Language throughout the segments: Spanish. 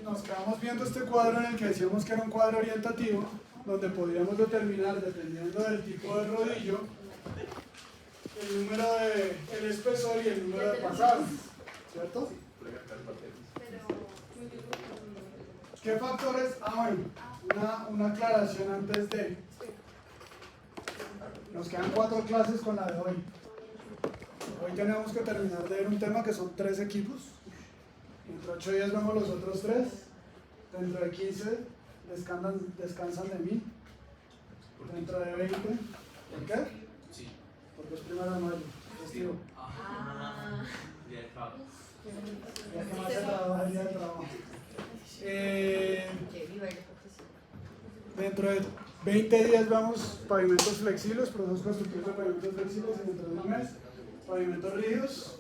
nos quedamos viendo este cuadro en el que decíamos que era un cuadro orientativo, donde podríamos determinar, dependiendo del tipo de rodillo, el número de el espesor y el número de pasadas, ¿cierto? ¿Qué factores? Bueno, una aclaración antes de... Nos quedan 4 clases con la de hoy. Hoy tenemos que terminar de ver un tema que son 3 equipos. Dentro de 8 días vemos los otros 3. Dentro de 15 descansan de mí. Dentro de 20. ¿Por qué? Sí. Porque es 1 de mayo. Festivo. Ya que más se trabaja el día de trabajo. Dentro de 20 días vamos pavimentos flexibles, procesos constructivos de pavimentos flexibles, y dentro de un mes pavimentos rígidos,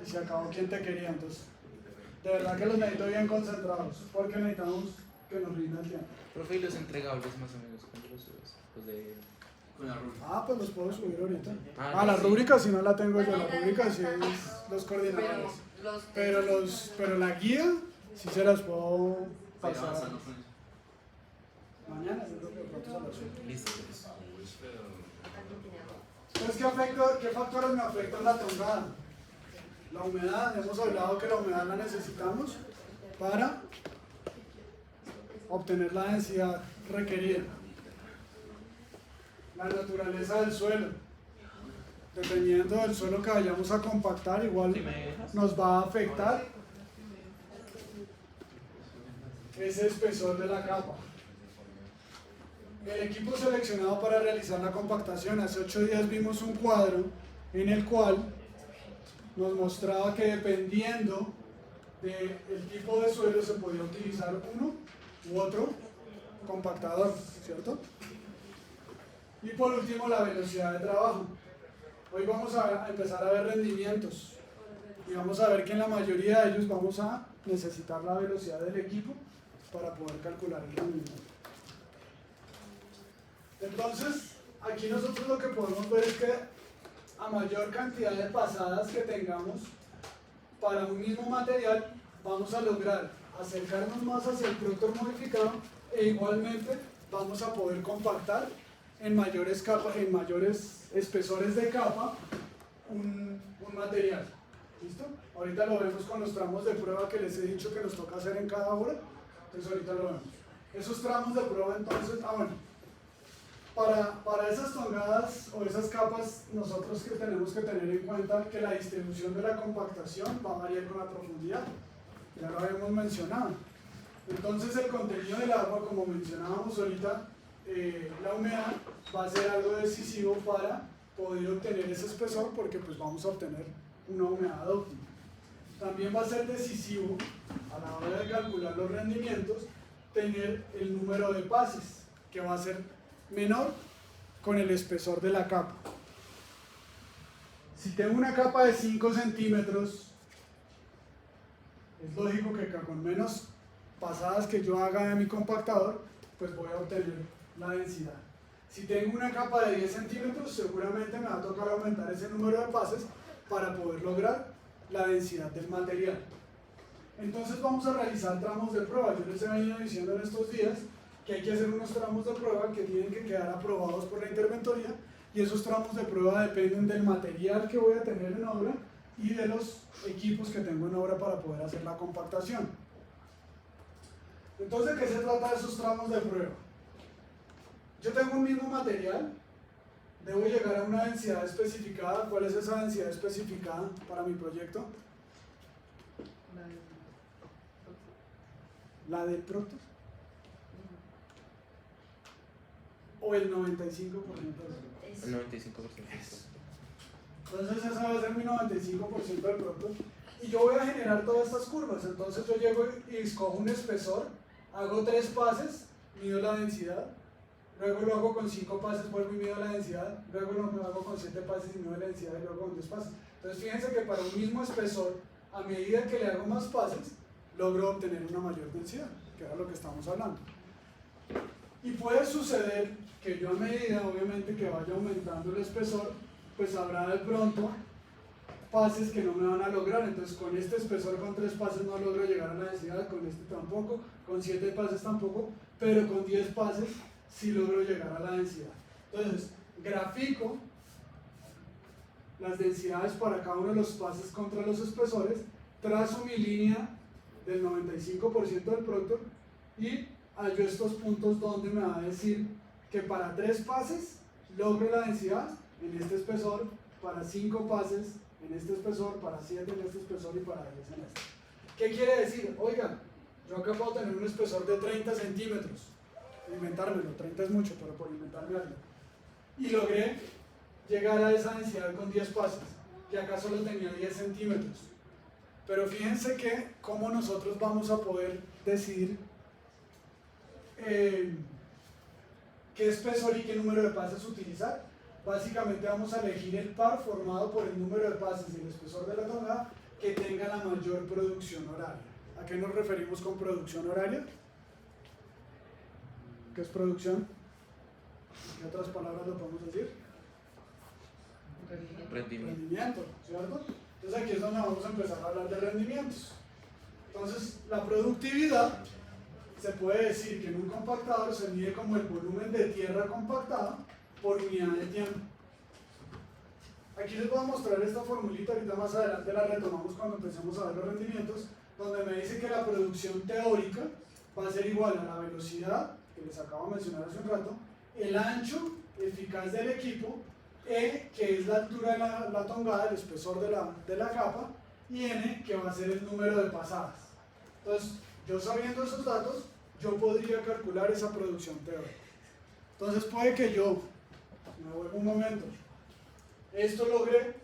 y se acabó quien te quería. Entonces, de verdad que los necesito bien concentrados, porque necesitamos que nos rinda el tiempo. Profe, ¿y los entregables más o menos cuándo los subes? Los de... Con la rúbrica. Pues los puedo subir ahorita. Ah, La sí. rúbrica si no la tengo yo, la rúbrica sí es los coordinadores. Pero la guía sí se las puedo Vaya pasar. avanzando con eso. Mañana, yo creo que pronto se las subo. Listo. Entonces, ¿qué factores me afectan la tongada? La humedad, hemos hablado que la humedad la necesitamos para obtener la densidad requerida. La naturaleza del suelo. Dependiendo del suelo que vayamos a compactar, igual nos va a afectar ese espesor de la capa. El equipo seleccionado para realizar la compactación, hace 8 días vimos un cuadro en el cual nos mostraba que dependiendo del tipo de suelo se podía utilizar uno u otro compactador, ¿cierto? Y por último, la velocidad de trabajo. Hoy vamos a empezar a ver rendimientos y vamos a ver que en la mayoría de ellos vamos a necesitar la velocidad del equipo para poder calcular el rendimiento. Entonces, aquí nosotros lo que podemos ver es que a mayor cantidad de pasadas que tengamos para un mismo material, vamos a lograr acercarnos más hacia el productor modificado, e igualmente vamos a poder compactar en mayores capas, en mayores espesores de capa un material. ¿Listo? Ahorita lo vemos con los tramos de prueba que les he dicho que nos toca hacer en cada obra. Entonces ahorita lo vemos. Esos tramos de prueba, entonces, para esas tongadas o esas capas, nosotros que tenemos que tener en cuenta que la distribución de la compactación va a variar con la profundidad. Ya lo habíamos mencionado. Entonces el contenido del agua, como mencionábamos ahorita, la humedad va a ser algo decisivo para poder obtener ese espesor, porque pues vamos a obtener una humedad óptima. También va a ser decisivo a la hora de calcular los rendimientos tener el número de pases, que va a ser menor con el espesor de la capa. Si tengo una capa de 5 centímetros, es lógico que con menos pasadas que yo haga de mi compactador, pues voy a obtener la densidad. Si tengo una capa de 10 centímetros, seguramente me va a tocar aumentar ese número de pases para poder lograr la densidad del material. Entonces vamos a realizar tramos de prueba. Yo les he venido diciendo en estos días que hay que hacer unos tramos de prueba que tienen que quedar aprobados por la interventoría, y esos tramos de prueba dependen del material que voy a tener en obra y de los equipos que tengo en obra para poder hacer la compactación. Entonces, ¿de qué se trata de esos tramos de prueba? Yo tengo un mismo material, debo llegar a una densidad especificada. ¿Cuál es esa densidad especificada para mi proyecto? ¿La del Protos? ¿O el 95%? El 95%. Entonces esa va a ser mi 95% del producto. Y yo voy a generar todas estas curvas. Entonces yo llego y escojo un espesor, hago 3 pases, mido la densidad, luego lo hago con 5 pases, vuelvo y mido la densidad, luego lo hago con 7 pases y mido la densidad, y luego con 10 pases. Entonces fíjense que para un mismo espesor, a medida que le hago más pases, logro obtener una mayor densidad, que era lo que estamos hablando. Y puede suceder que yo, a medida obviamente que vaya aumentando el espesor, pues habrá de pronto pases que no me van a lograr. Entonces con este espesor con 3 pases no logro llegar a la densidad, con este tampoco, con 7 pases tampoco, pero con 10 pases sí logro llegar a la densidad. Entonces grafico las densidades para cada uno de los pases contra los espesores, trazo mi línea del 95% del producto y hallo estos puntos donde me va a decir que para 3 pases logro la densidad en este espesor, para 5 pases en este espesor, para 7 en este espesor y para 10 en este. ¿Qué quiere decir? Oiga, yo acá puedo tener un espesor de 30 centímetros, inventármelo, 30 es mucho, pero por inventarme algo, y logré llegar a esa densidad con 10 pases, y acá solo tenía 10 centímetros. Pero fíjense que cómo nosotros vamos a poder decidir qué espesor y qué número de pases utilizar. Básicamente vamos a elegir el par formado por el número de pases y el espesor de la tongada que tenga la mayor producción horaria. ¿A qué nos referimos con producción horaria? ¿Qué es producción? ¿Qué otras palabras lo podemos decir? Rendimiento, ¿cierto? Entonces aquí es donde vamos a empezar a hablar de rendimientos. Entonces la productividad se puede decir que en un compactador se mide como el volumen de tierra compactada por unidad de tiempo. Aquí les voy a mostrar esta formulita, ahorita más adelante la retomamos cuando empecemos a ver los rendimientos, donde me dice que la producción teórica va a ser igual a la velocidad, que les acabo de mencionar hace un rato, el ancho eficaz del equipo, E, que es la altura de la tongada, el espesor de la capa, y N, que va a ser el número de pasadas. Entonces, yo sabiendo esos datos, yo podría calcular esa producción teórica. Entonces puede que yo, me vuelvo un momento, esto logre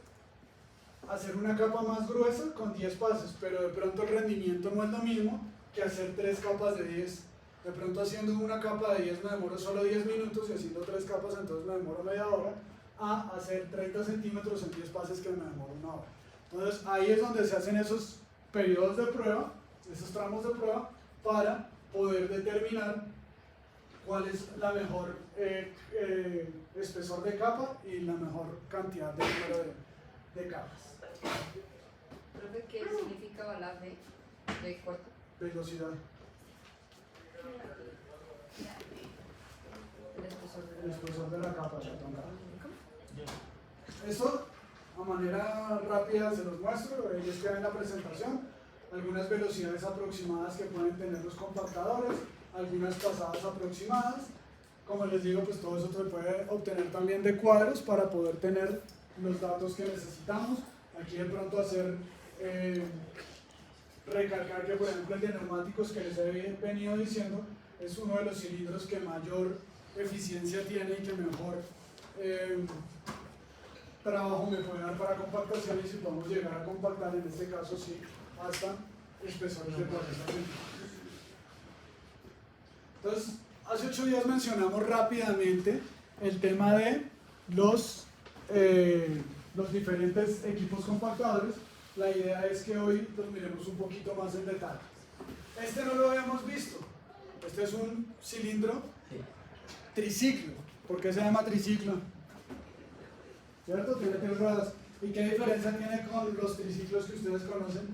hacer una capa más gruesa con 10 pases, pero de pronto el rendimiento no es lo mismo que hacer 3 capas de 10. De pronto haciendo una capa de 10 me demoro solo 10 minutos y haciendo 3 capas entonces me demoro media hora, a hacer 30 centímetros en 10 pases que me demoro una hora. Entonces ahí es donde se hacen esos periodos de prueba, esos tramos de prueba, para poder determinar cuál es la mejor espesor de capa y la mejor cantidad de número de capas. Profe, ¿qué significa la V de corto? Velocidad. El espesor de la capa, la tongada. Esto, a manera rápida se los muestro, ellos quedan en la presentación, algunas velocidades aproximadas que pueden tener los compactadores, algunas pasadas aproximadas. Como les digo, pues todo eso se puede obtener también de cuadros para poder tener los datos que necesitamos. Aquí de pronto hacer, recalcar que por ejemplo el de neumáticos que les he venido diciendo es uno de los cilindros que mayor eficiencia tiene y que mejor trabajo me puede dar para compactación, y si podemos llegar a compactar, en este caso sí, hasta espesores de 40 centímetros. Entonces, hace 8 días mencionamos rápidamente el tema de los diferentes equipos compactadores. La idea es que hoy los miremos un poquito más en detalle. Este no lo habíamos visto. Este es un cilindro triciclo. ¿Por qué se llama triciclo? ¿Cierto? Tiene 3 ruedas. ¿Y qué diferencia tiene con los triciclos que ustedes conocen?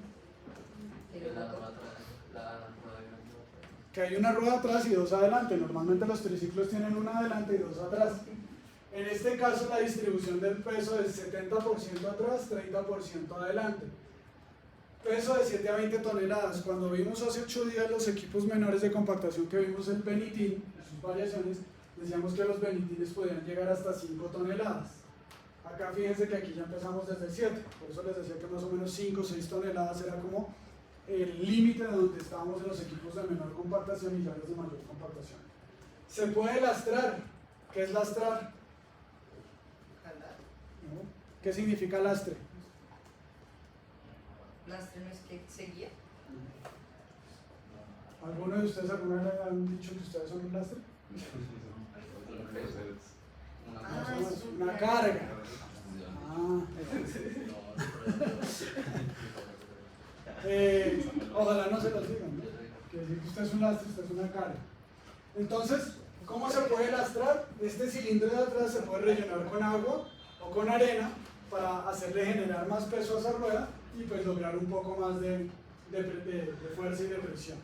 Que hay una rueda atrás y 2 adelante. Normalmente los triciclos tienen una adelante y 2 atrás. En este caso la distribución del peso es 70% atrás, 30% adelante. Peso de 7 a 20 toneladas. Cuando vimos hace 8 días los equipos menores de compactación que vimos el Benitin y sus variaciones, decíamos que los Benitines podían llegar hasta 5 toneladas. Acá fíjense que aquí ya empezamos desde 7, por eso les decía que más o menos 5 o 6 toneladas era como el límite donde estábamos en los equipos de menor compactación y ya los de mayor compactación. Se puede lastrar. ¿Qué es lastrar? ¿No? ¿Qué significa lastre? ¿Lastre no es que seguía? ¿Alguno de ustedes alguna vez han dicho que ustedes son un lastre? Es Una carga. Ojalá no se los digan, ¿no? Que decir que usted es un lastre, usted es una carga. Entonces, ¿cómo se puede lastrar? Este cilindro de atrás se puede rellenar con agua o con arena para hacerle generar más peso a esa rueda y pues lograr un poco más de fuerza y de presión.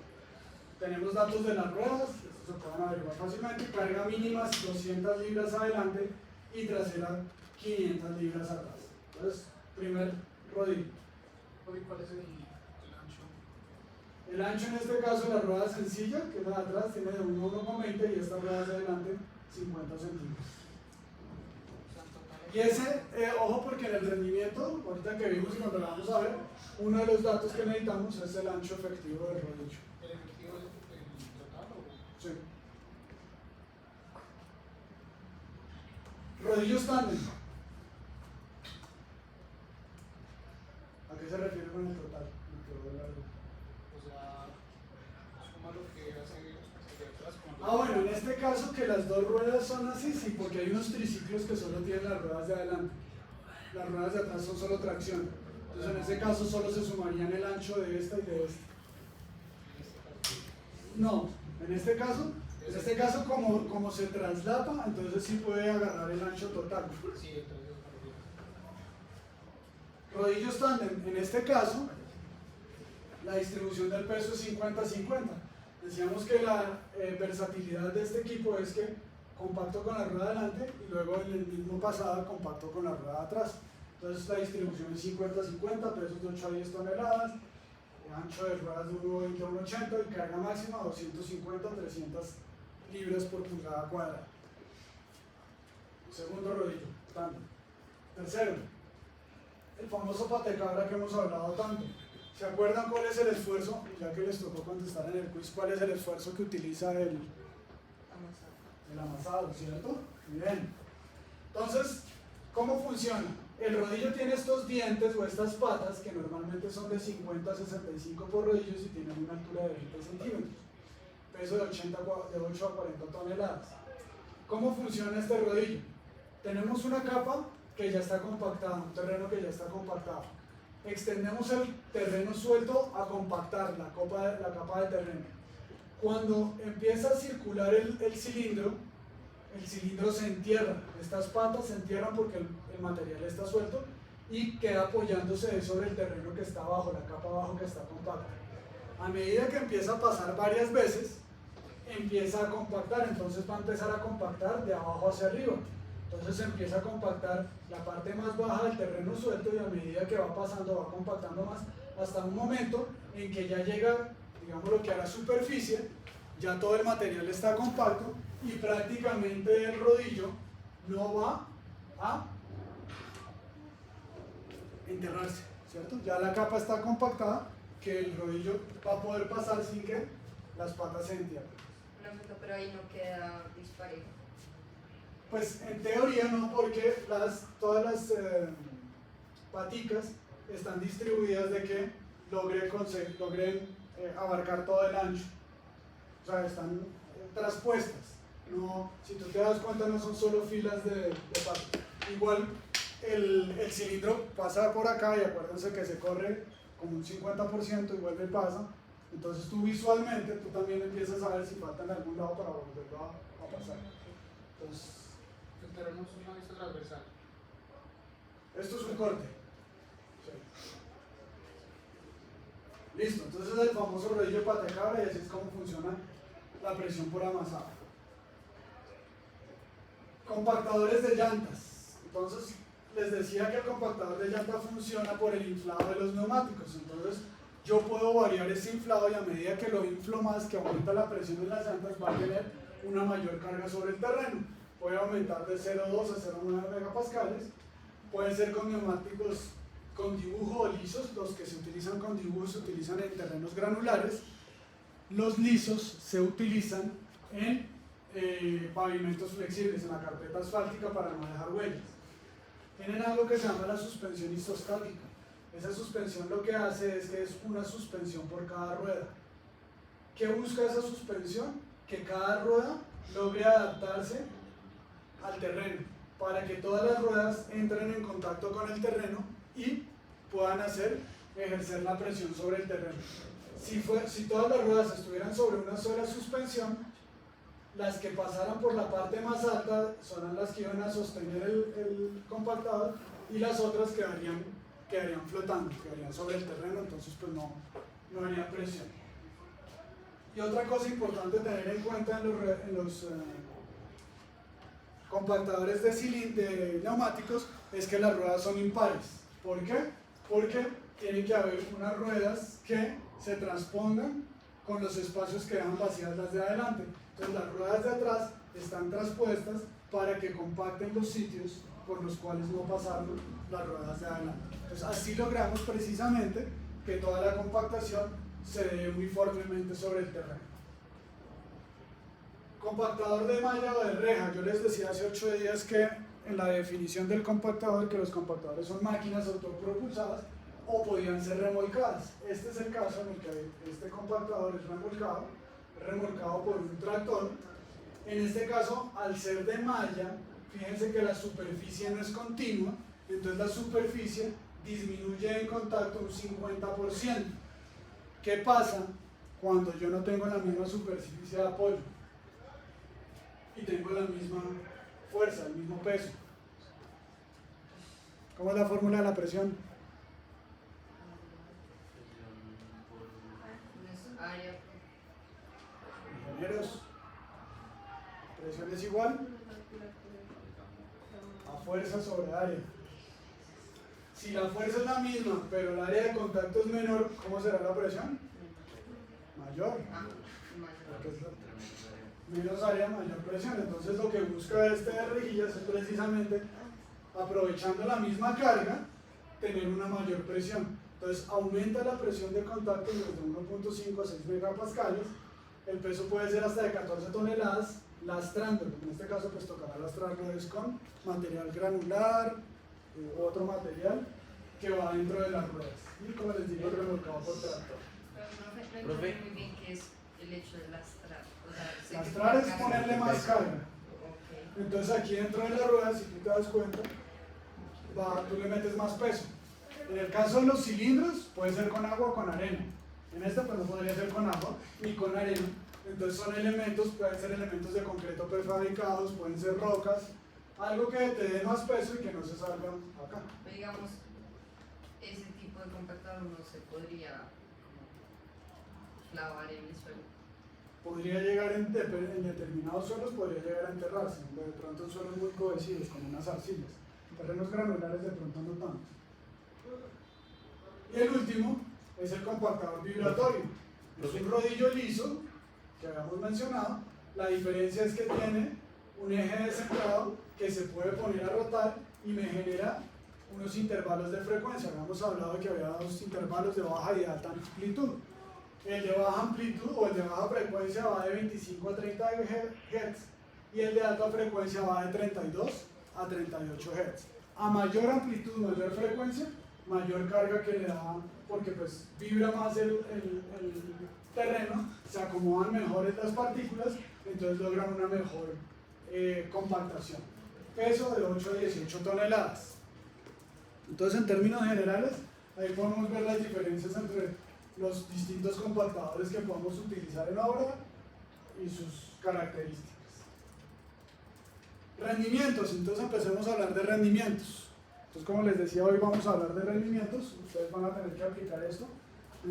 Tenemos datos de las ruedas, esto se pueden averiguar fácilmente, carga mínima 200 libras adelante y trasera 500 libras atrás. Entonces, primer rodillo. ¿Cuál es el ancho? El ancho en este caso, la rueda sencilla, que es la de atrás, tiene de 1,20 y esta rueda de adelante 50 centímetros. Y ese, ojo porque en el rendimiento, ahorita que vimos y cuando lo vamos a ver, uno de los datos que necesitamos es el ancho efectivo del rodillo. ¿El efectivo es el total o...? Sí. Rodillo tándem. ¿A qué se refiere con el total? O sea, suma lo que hace hacia atrás con... Ah, bueno, en este caso que las dos ruedas son así, sí, porque hay unos triciclos que solo tienen las ruedas de adelante. Las ruedas de atrás son solo tracción. Entonces en ese caso solo se sumarían el ancho de esta y de esta. No, en este caso como se traslapa, entonces sí puede agarrar el ancho total. Sí, entonces... Rodillos tándem, en este caso, la distribución del peso es 50-50. Decíamos que la versatilidad de este equipo es que compacto con la rueda adelante y luego en el mismo pasada compacto con la rueda atrás. Entonces la distribución es 50-50, pesos de 8 a 10 toneladas, ancho de ruedas de 1,20 a 1,80 y carga máxima 250-300 libras por pulgada cuadrada. Segundo rodillo, tándem. Tercero, el famoso patecabra que hemos hablado tanto. ¿Se acuerdan cuál es el esfuerzo? Ya que les tocó contestar en el quiz, ¿cuál es el esfuerzo que utiliza el amasado, ¿cierto? Muy bien. Entonces, ¿cómo funciona? El rodillo tiene estos dientes o estas patas que normalmente son de 50 a 65 por rodillos y tienen una altura de 20 centímetros. Peso de 8 a 40 toneladas. ¿Cómo funciona este rodillo? Tenemos una capa que ya está compactada, un terreno que ya está compactado. Extendemos el terreno suelto a compactar la capa de terreno. Cuando empieza a circular el cilindro se entierra, estas patas se entierran porque el material está suelto y queda apoyándose sobre el terreno que está abajo, la capa abajo que está compacta. A medida que empieza a pasar varias veces, empieza a compactar, entonces va a empezar a compactar de abajo hacia arriba. Entonces empieza a compactar la parte más baja del terreno suelto y a medida que va pasando va compactando más hasta un momento en que ya llega, digamos lo que a la superficie, ya todo el material está compacto y prácticamente el rodillo no va a enterrarse, ¿cierto? Ya la capa está compactada que el rodillo va a poder pasar sin que las patas se entierren. Pero ahí no queda disparejo. Pues en teoría no, porque todas las paticas están distribuidas de que logren abarcar todo el ancho. O sea, están traspuestas. No, si tú te das cuenta, no son solo filas de patas. Igual el cilindro pasa por acá y acuérdense que se corre como un 50% y vuelve y pasa. Entonces tú visualmente, tú también empiezas a ver si falta en algún lado para volverlo a pasar. Entonces, tenemos una vista transversal. esto es un corte. Sí. Listo, entonces es el famoso rodillo patecabra y así es como funciona la presión por amasado. Compactadores de llantas. Entonces, les decía que el compactador de llanta funciona por el inflado de los neumáticos. Entonces, yo puedo variar ese inflado y a medida que lo inflo más, que aumenta la presión de las llantas, va a tener una mayor carga sobre el terreno. Puede aumentar de 0,2 a 0,9 megapascales. Pueden ser con neumáticos con dibujo o lisos. Los que se utilizan con dibujo se utilizan en terrenos granulares. Los lisos se utilizan en pavimentos flexibles, en la carpeta asfáltica para no dejar huellas. Tienen algo que se llama la suspensión isostática. Esa suspensión lo que hace es que es una suspensión por cada rueda. ¿Qué busca esa suspensión? Que cada rueda logre adaptarse al terreno, para que todas las ruedas entren en contacto con el terreno y puedan ejercer la presión sobre el terreno. Si todas las ruedas estuvieran sobre una sola suspensión, las que pasaran por la parte más alta son las que iban a sostener el compactador y las otras quedarían flotando, quedarían sobre el terreno, entonces pues no haría presión. Y otra cosa importante tener en cuenta en los compactadores de neumáticos es que las ruedas son impares. ¿Por qué? Porque tiene que haber unas ruedas que se transpongan con los espacios que dejan vacías las de adelante. Entonces las ruedas de atrás están transpuestas para que compacten los sitios por los cuales no pasaron las ruedas de adelante. Entonces así logramos precisamente que toda la compactación se dé uniformemente sobre el terreno. Compactador de malla o de reja. Yo les decía hace 8 días que en la definición del compactador que los compactadores son máquinas autopropulsadas o podían ser remolcadas. Este es el caso en el que este compactador es remolcado por un tractor. En este caso, al ser de malla, fíjense que la superficie no es continua, entonces la superficie disminuye en contacto un 50%. ¿Qué pasa cuando yo no tengo la misma superficie de apoyo y tengo la misma fuerza, el mismo peso? ¿Cómo es la fórmula de la presión? Área. Ingenieros, presión es igual a fuerza sobre área. Si la fuerza es la misma, pero el área de contacto es menor, ¿cómo será la presión? Mayor. Porque es menos área, mayor presión. Entonces lo que busca este de rejillas es precisamente, aprovechando la misma carga, tener una mayor presión. Entonces aumenta la presión de contacto desde 1.5 a 6 megapascales. El peso puede ser hasta de 14 toneladas, lastrándolo. En este caso pues tocará lastrarlo con material granular u otro material que va dentro de las ruedas. Y como les digo, remolcado por tractor. Pero no entiendo muy bien qué es el hecho de lastrar. O sea, sé que Lastrar es carga- ponerle más carga. Ok. Entonces aquí dentro de la rueda, si tú te das cuenta, tú le metes más peso. En el caso de los cilindros, puede ser con agua o con arena. En este pues no podría ser con agua ni con arena. Entonces son elementos, pueden ser elementos de concreto prefabricados, pueden ser rocas, algo que te dé más peso y que no se salga acá. Pero digamos, ese tipo de compactador no se podría como clavar en el suelo. Podría llegar en determinados suelos, podría llegar a enterrarse, de pronto en suelos muy cohesivos, como unas arcillas. Terrenos granulares de pronto no tanto. Y el último es el compactador vibratorio. Es un rodillo liso, que habíamos mencionado. La diferencia es que tiene un eje descentrado que se puede poner a rotar y me genera unos intervalos de frecuencia. Habíamos hablado de que había dos intervalos de baja y de alta amplitud. El de baja amplitud o el de baja frecuencia va de 25 a 30 Hz y el de alta frecuencia va de 32 a 38 Hz. A mayor amplitud, mayor frecuencia, mayor carga que le da, porque pues vibra más el terreno, se acomodan mejores las partículas, entonces logran una mejor compactación. Peso de 8 a 18 toneladas. Entonces en términos generales, ahí podemos ver las diferencias entre los distintos compactadores que podemos utilizar en obra y sus características. Rendimientos, entonces empecemos a hablar de rendimientos. Entonces como les decía, hoy vamos a hablar de rendimientos, ustedes van a tener que aplicar esto